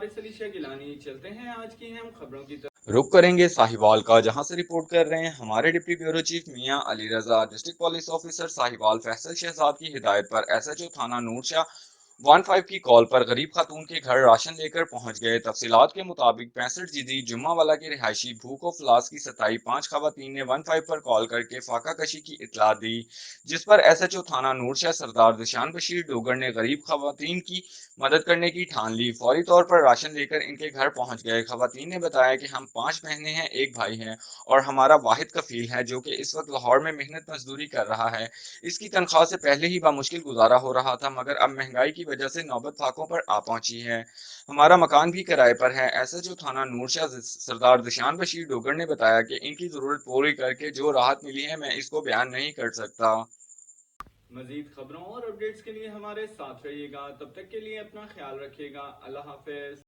हारिस अली शाह गिलानी। चलते हैं आज की अहम खबरों की तरफ। रुक करेंगे साहिवाल का, जहां से रिपोर्ट कर रहे हैं हमारे deputy bureau chief Mian Ali Raza. District police officer Sahiwal Faisal Shahzad की हिदायत पर एसएचओ थाना नूरशाह 15 की कॉल पर गरीब खातून के घर राशन लेकर पहुंच गए। तफसीलात के मुताबिक 65 जीदी जुम्मावाला के रिहायशी भूख फलास की सताई 5 खवातीन ने 15 पर कॉल करके फाका कशी की इतला दी, जिस पर एसएचओ थाना नूरशाह सरदार दिशान बशीर डोगर ने गरीब खवातीन की मदद करने की ठान ली। फौरी तौर पर राशन लेकर इनके घर पहुंच गए। खवातीन ने बताया कि हम 5 बहनें हैं, एक भाई है और हमारा वाहिद कफील है जो कि इस वक्त लाहौर में मेहनत मजदूरी कर रहा है। इसकी तनख्वाह से पहले ही बामुश्किल गुजारा हो रहा था, मगर अब महंगाई की वजह से नौबत फाकों पर आ पहुंची है। हमारा मकान भी किराए पर है। एसएचओ थाना नूरशाह सरदार दिशान बशीर डोगर ने बताया कि इनकी जरूरत पूरी करके जो राहत मिली है मैं इसको बयान नहीं कर सकता। मजीद खबरों और अपडेट्स के लिए हमारे साथ रहिएगा। तब तक के लिए अपना ख्याल रखिएगा। अल्लाह हाफिज।